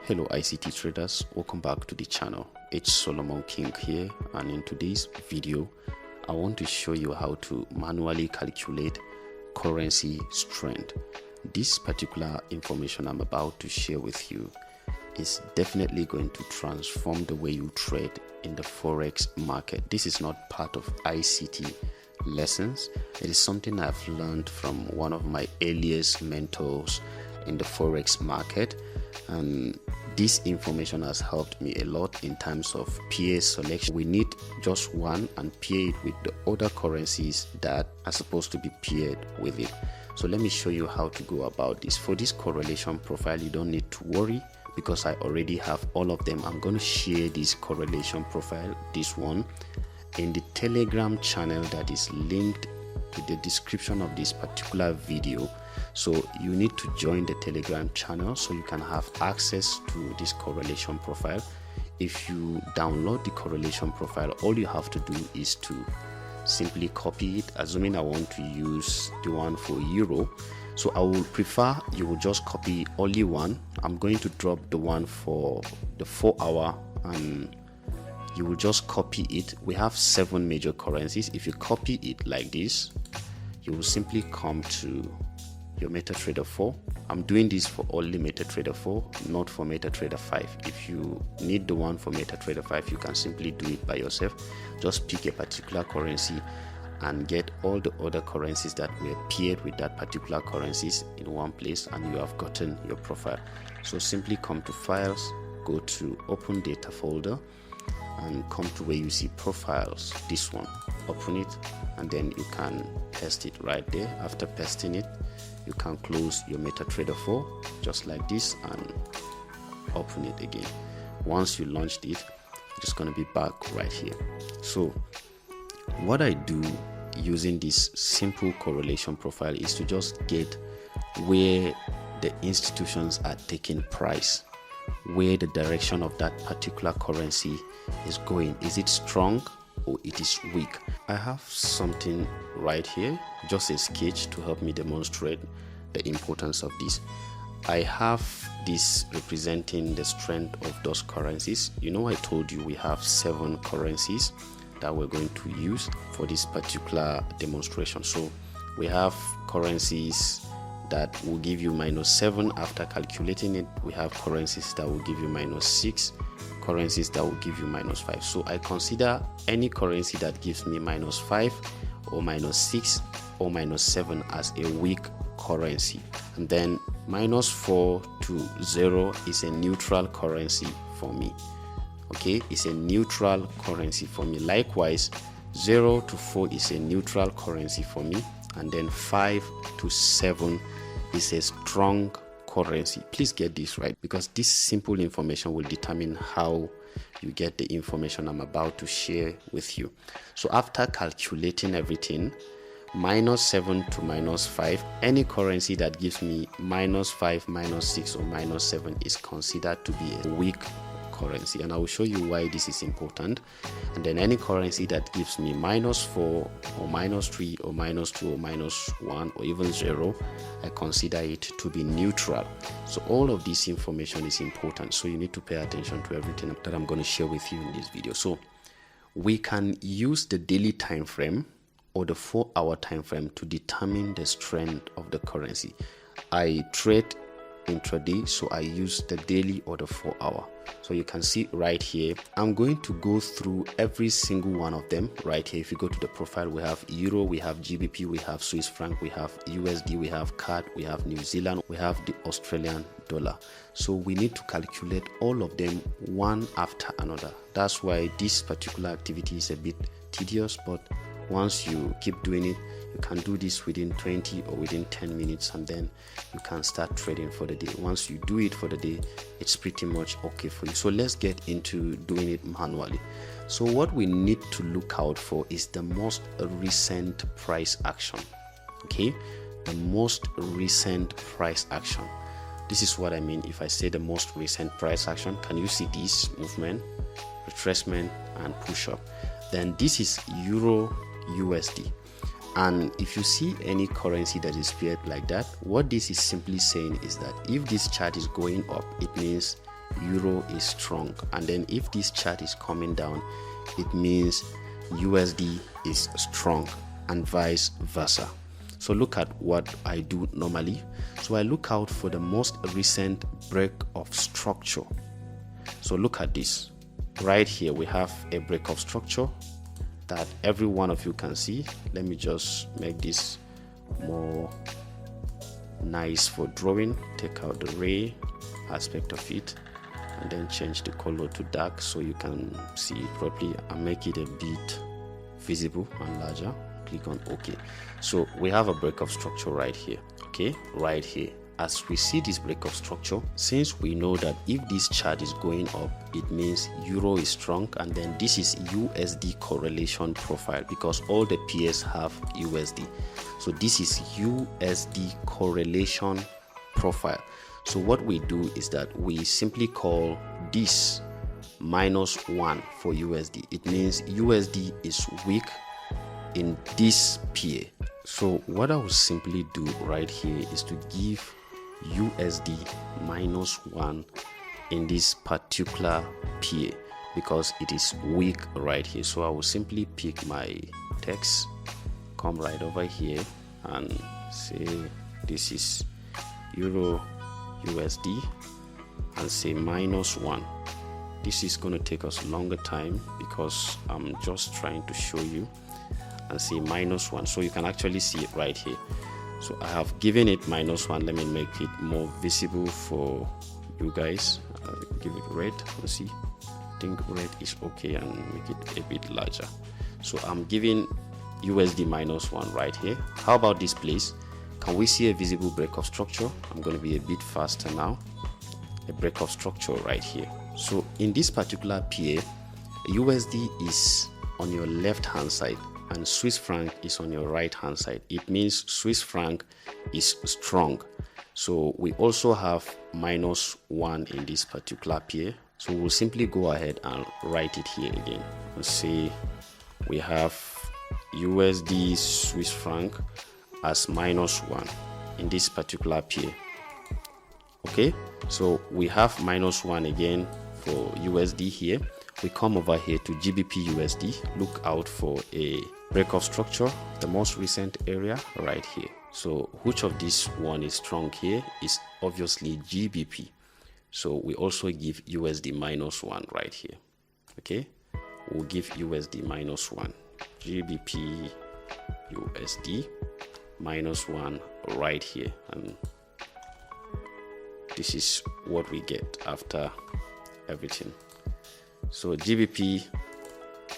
Hello ICT traders, welcome back to the channel. It's Solomon King here, and in today's video I want to show you how to manually calculate currency strength. This particular information I'm about to share with you is definitely going to transform the way you trade in the forex market. This is not part of ICT lessons. It is something I've learned from one of my earliest mentors in the forex market, and this information has helped me a lot in terms of pair selection. We need just one and pair it with the other currencies that are supposed to be paired with it. So let me show you how to go about this. For this correlation profile, you don't need to worry because I already have all of them. I'm going to share this correlation profile, this one, in the Telegram channel that is linked to the description of this particular video. So you need to join the Telegram channel so you can have access to this correlation profile. If you download the correlation profile, all you have to do is to simply copy it, assuming I want to use the one for euro. So I will prefer you will just copy only one. I'm going to drop the one for the 4 hour, and you will just copy it. We have 7 major currencies. If you copy it like this, you will simply come to your MetaTrader 4. I'm doing this for only MetaTrader 4, not for MetaTrader 5. If you need the one for MetaTrader 5, you can simply do it by yourself. Just pick a particular currency and get all the other currencies that were paired with that particular currencies in one place, and you have gotten your profile. So simply come to Files, go to Open Data folder, and come to where you see Profiles, this one. Open it, and then you can paste it right there. After pasting it, you can close your MetaTrader 4 just like this and open it again. Once you launched it, it's just going to be back right here. So what I do using this simple correlation profile is to just get where the institutions are taking price, where the direction of that particular currency is going. Is it strong or it is weak? I have something right here, just a sketch to help me demonstrate the importance of this. I have this representing the strength of those currencies. You know, I told you we have 7 currencies that we're going to use for this particular demonstration. So we have currencies that will give you -7 after calculating it. We have currencies that will give you -6, currencies that will give you -5. So I consider any currency that gives me -5 or -6 or -7 as a weak currency, and then -4 to 0 is a neutral currency for me. Okay, it's a neutral currency for me. Likewise, 0 to 4 is a neutral currency for me, and then 5 to 7 is a strong currency. Please get this right, because this simple information will determine how you get the information I'm about to share with you. So after calculating everything, -7 to -5, any currency that gives me -5, -6 or -7 is considered to be a weak currency, and I will show you why this is important. And then any currency that gives me -4 or -3 or -2 or -1 or even 0, I consider it to be neutral. So all of this information is important, so you need to pay attention to everything that I'm going to share with you in this video. So we can use the daily time frame or the 4-hour time frame to determine the strength of the currency. I trade intraday, so I use the daily or the 4-hour. So you can see right here, I'm going to go through every single one of them right here. If you go to the profile, we have euro, we have GBP, we have Swiss franc, we have USD, we have CAD, we have New Zealand, we have the Australian dollar. So we need to calculate all of them one after another. That's why this particular activity is a bit tedious, but once you keep doing it, you can do this within 20 or within 10 minutes, and then you can start trading for the day. Once you do it for the day, it's pretty much okay for you. So let's get into doing it manually. So what we need to look out for is the most recent price action. Okay, the most recent price action. This is what I mean if I say the most recent price action. Can you see this movement, retracement and push up? Then this is Euro USD. And if you see any currency that is paired like that, what this is simply saying is that if this chart is going up, it means euro is strong, and then if this chart is coming down, it means USD is strong, and vice versa. So look at what I do normally. So I look out for the most recent break of structure. So look at this right here. We have a break of structure that every one of you can see. Let me just make this more nice for drawing. Take out the ray aspect of it and then change the color to dark so you can see it properly, and make it a bit visible and larger. Click on OK. So we have a break of structure right here. Okay, right here. As we see this break of structure, since we know that if this chart is going up, it means euro is strong, and then this is USD correlation profile because all the peers have USD. So this is USD correlation profile. So what we do is that we simply call this -1 for USD. It means USD is weak in this pair. So what I will simply do right here is to give USD -1 in this particular pair because it is weak right here. So I will simply pick my text, come right over here and say this is euro USD and say -1. This is going to take us longer time because I'm just trying to show you, and say -1 so you can actually see it right here. So I have given it -1. Let me make it more visible for you guys. Give it red. Let's see. I think red is okay, and make it a bit larger. So I'm giving USD -1 right here. How about this place? Can we see a visible break of structure? I'm going to be a bit faster now. A break of structure right here. So in this particular pair, USD is on your left hand side and Swiss franc is on your right hand side. It means Swiss franc is strong. So we also have -1 in this particular pair. So we'll simply go ahead and write it here again and say we have USD Swiss franc as -1 in this particular pair. Okay, so we have -1 again for USD here. We come over here to GBP USD. Look out for a break of structure, the most recent area right here. So which of this one is strong here is obviously GBP. So we also give USD -1 right here. Okay, we'll give USD -1, GBP USD -1 right here, and this is what we get after everything. So GBP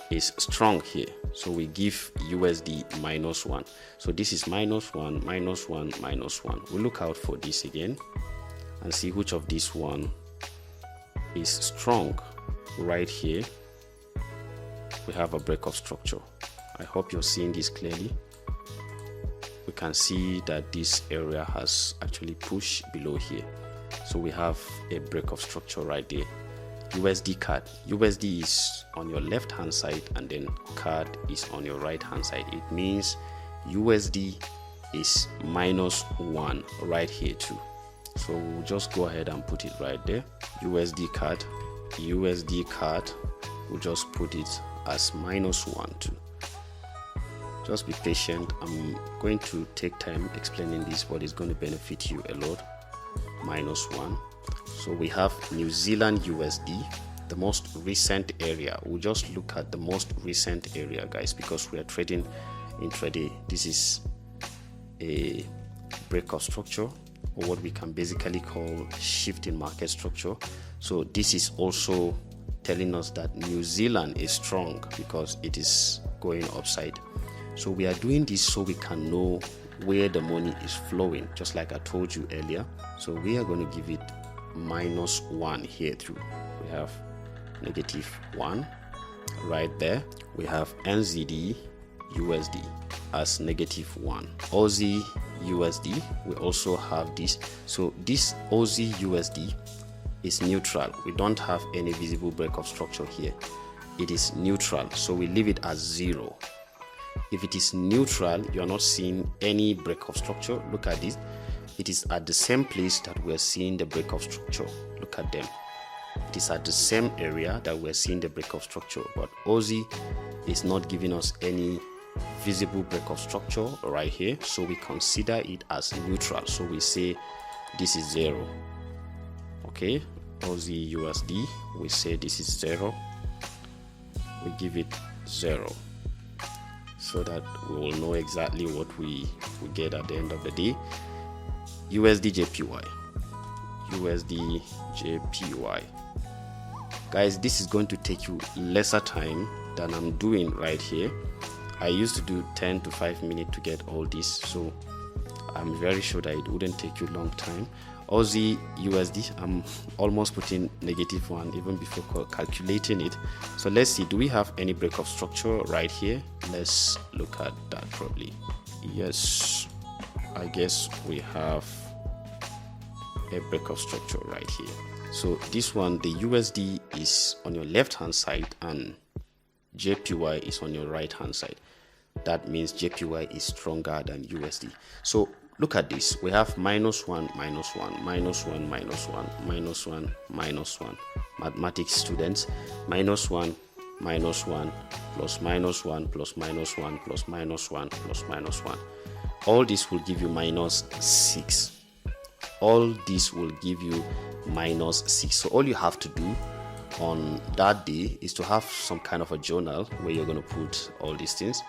is strong here, so we give USD -1. So this is -1, -1, -1. We look out for this again and see which of this one is strong right here. We have a break of structure. I hope you're seeing this clearly. We can see that this area has actually pushed below here. So we have a break of structure right there. USD CAD. USD is on your left hand side and then CAD is on your right hand side. It means USD is -1 right here too. So we'll just go ahead and put it right there. USD CAD, we'll just put it as -1 too. Just be patient. I'm going to take time explaining this, but it's going to benefit you a lot. -1. So we have New Zealand USD, the most recent area. We'll just look at the most recent area, guys, because we are trading intraday. This is a break of structure, or what we can basically call shift in market structure. So this is also telling us that New Zealand is strong because it is going upside. So we are doing this so we can know where the money is flowing, just like I told you earlier. So we are going to give it -1 here too. We have -1 right there. We have NZD USD as -1. Aussie USD, we also have this. So this Aussie USD is neutral. We don't have any visible break of structure here. It is neutral, so we leave it as 0. If it is neutral, you are not seeing any break of structure. Look at this. It is at the same place that we are seeing the break of structure. Look at them. It is at the same area that we're seeing the breakout structure, but Aussie is not giving us any visible breakout structure right here, so we consider it as neutral. So we say this is 0. Okay, Aussie USD, we say this is 0. We give it 0 so that we will know exactly what we get at the end of the day. USD JPY. Guys, this is going to take you lesser time than I'm doing right here. I used to do 10 to 5 minutes to get all this, so I'm very sure that it wouldn't take you a long time. Aussie USD, I'm almost putting -1 even before calculating it. So let's see, do we have any breakout structure right here? Let's look at that probably. Yes, I guess we have a breakout structure right here. So this one, the USD is on your left hand side and JPY is on your right hand side. That means JPY is stronger than USD. So look at this, we have -1, -1, -1, -1, -1, -1. Mathematics students, -1, -1, plus -1, plus -1, plus -1, plus -1. All this will give you -6. All this will give you -6. So all you have to do on that day is to have some kind of a journal where you're going to put all these things.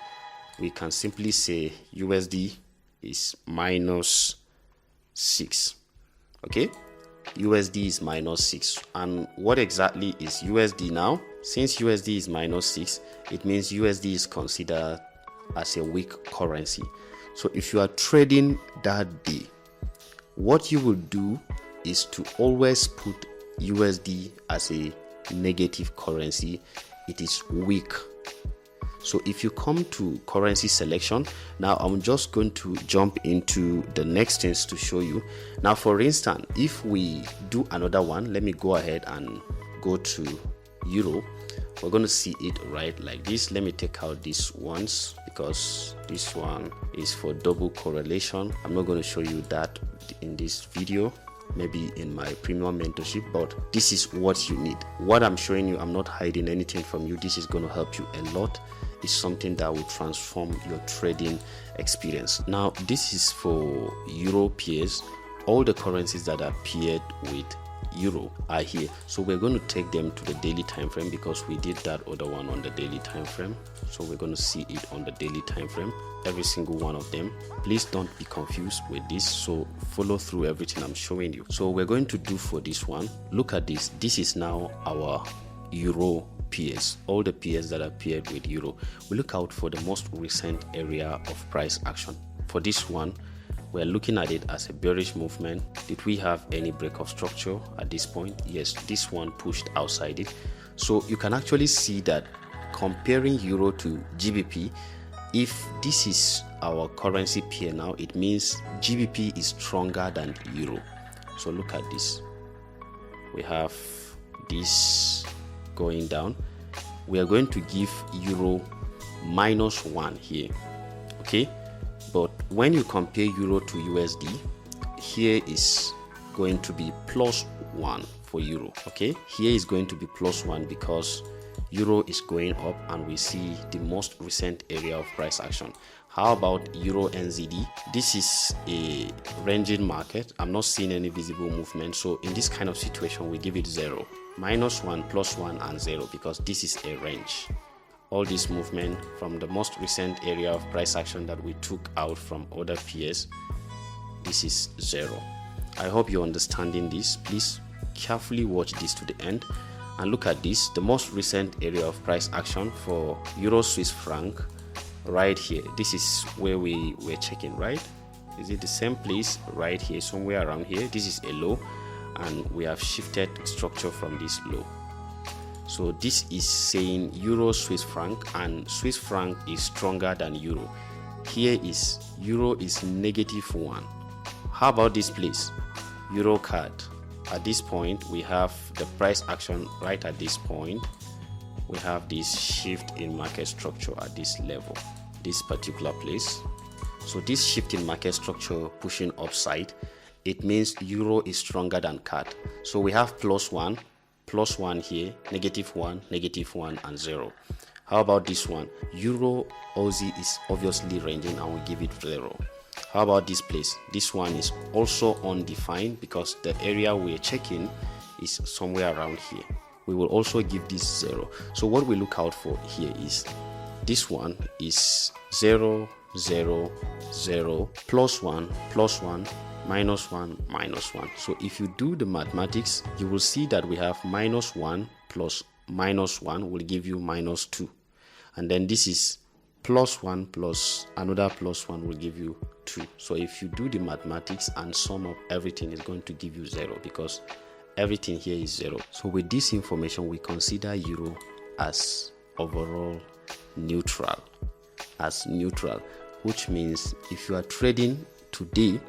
We can simply say USD is -6. Okay, USD is -6. And what exactly is USD now? Since USD is -6, it means USD is considered as a weak currency. So if you are trading that day, what you will do is to always put USD as a negative currency. It is weak. So if you come to currency selection, now I'm just going to jump into the next things to show you. Now, for instance, if we do another one, let me go ahead and go to Euro. We're going to see it right like this. Let me take out these ones because this one is for double correlation. I'm not going to show you that in this video, maybe in my premium mentorship, but this is what you need. What I'm showing you, I'm not hiding anything from you. This is going to help you a lot. It's something that will transform your trading experience. Now, this is for Euro pairs. All the currencies that are paired with Euro are here, so we're going to take them to the daily time frame because we did that other one on the daily time frame. So we're going to see it on the daily time frame, every single one of them. Please don't be confused with this, so follow through everything I'm showing you. So we're going to do for this one, look at this. This is now our Euro pairs, all the pairs that are paired with Euro. We look out for the most recent area of price action. For this one, we're looking at it as a bearish movement. Did we have any breakout structure at this point? Yes, this one pushed outside it. So you can actually see that comparing Euro to GBP, if this is our currency pair now, it means GBP is stronger than Euro. So look at this. We have this going down. We are going to give Euro -1 here. Okay, but when you compare Euro to USD, here is going to be +1 for Euro. Okay, here is going to be +1 because Euro is going up and we see the most recent area of price action. How about Euro NZD? This is a ranging market. I'm not seeing any visible movement, so in this kind of situation we give it 0, -1, +1 and 0 because this is a range. All this movement from the most recent area of price action that we took out from other pairs, this is 0. I hope you're understanding this. Please carefully watch this to the end and look at this, the most recent area of price action for Euro Swiss franc right here. This is where we were checking, right? Is it the same place right here, somewhere around here? This is a low and we have shifted structure from this low. So this is saying Euro Swiss franc, and Swiss franc is stronger than Euro. Here is Euro is -1. How about this place? Euro CAD. At this point we have the price action right at this point. We have this shift in market structure at this level, this particular place. So this shift in market structure pushing upside, it means Euro is stronger than CAD. So we have +1 +1 here, -1, -1, and 0. How about this one? Euro Aussie is obviously ranging and we give it 0. How about this place? This one is also undefined because the area we're checking is somewhere around here. We will also give this 0. So what we look out for here is this one is 0, 0, 0, +1, +1, -1, -1. So if you do the mathematics, you will see that we have -1 plus -1 will give you -2. And then this is +1 plus another +1 will give you 2. So if you do the mathematics and sum up everything, it's going to give you 0 because everything here is 0. So with this information, we consider euro as overall neutral, which means if you are trading today,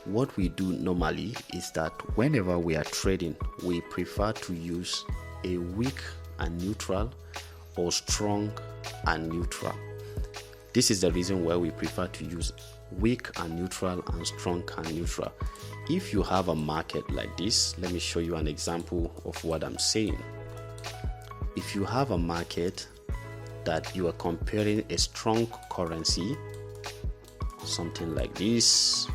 what we do normally is that whenever we are trading, we prefer to use a weak and neutral or strong and neutral. This is the reason why we prefer to use weak and neutral and strong and neutral. If you have a market like this, let me show you an example of what I'm saying. If you have a market that you are comparing a strong currency, something like this,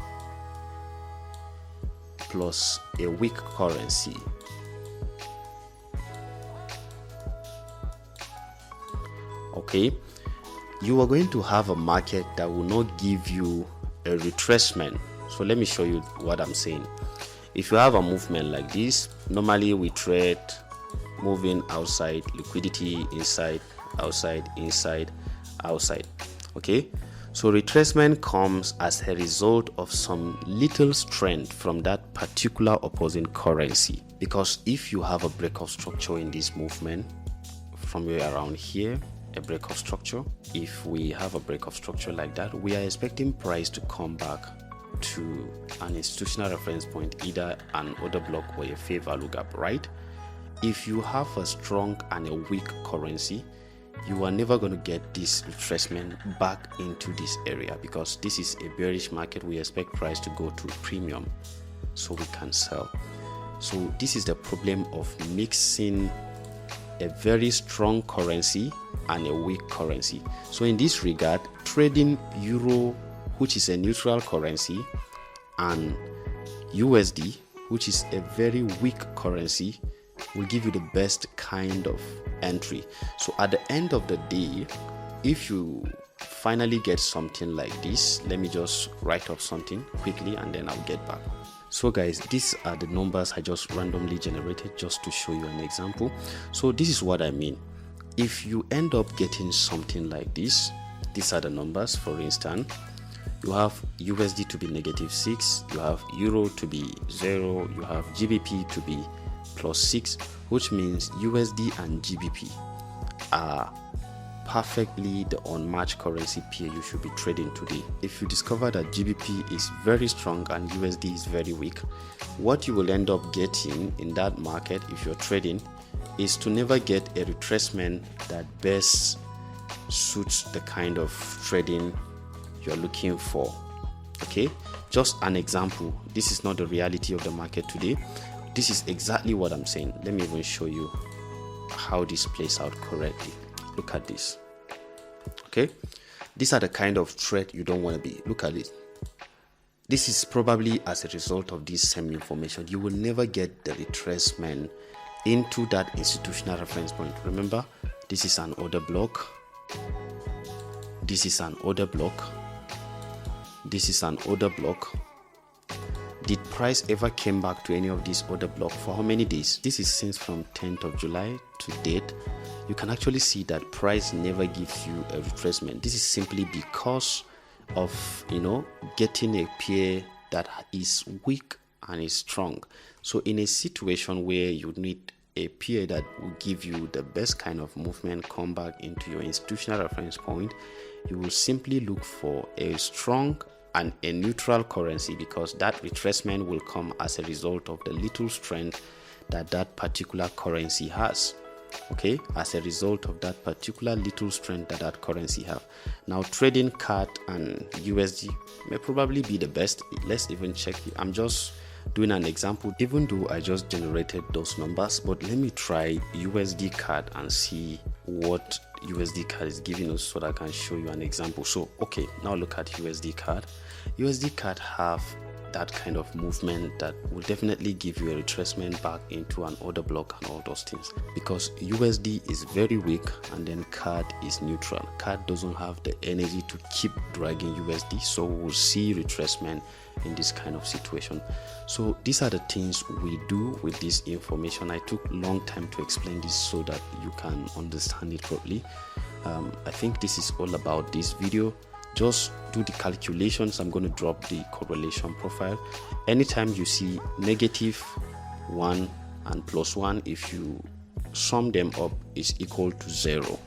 plus a weak currency, okay, you are going to have a market that will not give you a retracement. So let me show you what I'm saying. If you have a movement like this, normally we trade moving outside, liquidity inside, outside, inside, outside. Okay, so retracement comes as a result of some little strength from that particular opposing currency. Because if you have a break of structure in this movement, from around here, a break of structure, if we have a break of structure like that, we are expecting price to come back to an institutional reference point, either an order block or a fair value gap, right? If you have a strong and a weak currency, you are never going to get this retracement back into this area because this is a bearish market. We expect price to go to premium so we can sell. So this is the problem of mixing a very strong currency and a weak currency. So in this regard, trading euro, which is a neutral currency, and USD, which is a very weak currency, will give you the best kind of entry. So at the end of the day, if you finally get something like this, let me just write up something quickly and then I'll get back. So guys, these are the numbers I just randomly generated just to show you an example. So this is what I mean. If you end up getting something like this, these are the numbers. For instance, you have USD to be -6, you have Euro to be 0, you have GBP to be +6, which means USD and GBP are perfectly the unmatched currency pair you should be trading today. If you discover that GBP is very strong and USD is very weak, what you will end up getting in that market if you're trading is to never get a retracement that best suits the kind of trading you're looking for. Okay, just an example. This is not the reality of the market today. This is exactly what I'm saying. Let me even show you how this plays out correctly. Look at this. Okay, these are the kind of trade you don't want to be. Look at it. This is probably as a result of this same information. You will never get the retracement into that institutional reference point. Remember, this is an order block. This is an order block. This is an order block. Did price ever came back to any of these order block? For how many days? This is since from 10th of July to date. You can actually see that price never gives you a retracement. This is simply because of, getting a pair that is weak and is strong. So in a situation where you need a pair that will give you the best kind of movement come back into your institutional reference point, you will simply look for a strong and a neutral currency, because that retracement will come as a result of the little strength that that particular currency has. Okay, as a result of that particular little strength that that currency have. Now trading CAD and USD may probably be the best. Let's even check it. I'm just doing an example, even though I just generated those numbers, but let me try USD card and see what USD card is giving us so that I can show you an example. So okay, now look at USD card. USD card have that kind of movement that will definitely give you a retracement back into an order block and all those things, because USD is very weak and then CAD is neutral. CAD doesn't have the energy to keep dragging USD, so we'll see retracement in this kind of situation. So these are the things we do with this information. I took a long time to explain this so that you can understand it properly. I think this is all about this video. Just do the calculations. I'm going to drop the correlation profile. Anytime you see -1 and +1, if you sum them up, is equal to 0.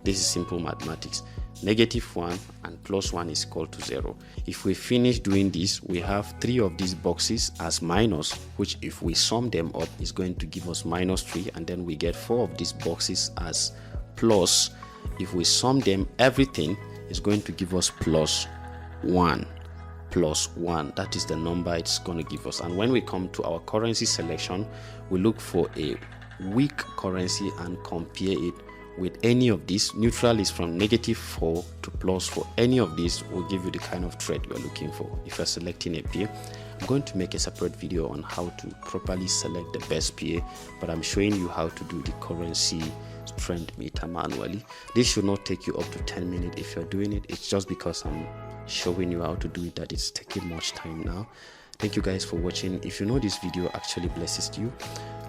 This is simple mathematics. -1 and +1 is equal to 0. If we finish doing this, we have 3 of these boxes as minus, which if we sum them up is going to give us -3, and then we get 4 of these boxes as plus. If we sum them, everything is going to give us +1. That is the number it's going to give us. And when we come to our currency selection, we look for a weak currency and compare it with any of these. Neutral is from -4 to +4. Any of these will give you the kind of trade you're looking for. If you're selecting a pair, I'm going to make a separate video on how to properly select the best pair, but I'm showing you how to do the currency trend meter manually. This should not take you up to 10 minutes if you're doing it. It's just because I'm showing you how to do it that it's taking much time now. Thank you guys for watching. If you know this video actually blesses you,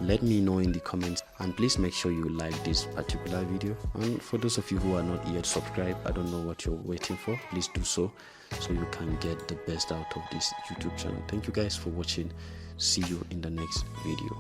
let me know in the comments, and please make sure you like this particular video. And for those of you who are not yet subscribed, I don't know what you're waiting for. Please do so you can get the best out of this YouTube channel. Thank you guys for watching. See you in the next video.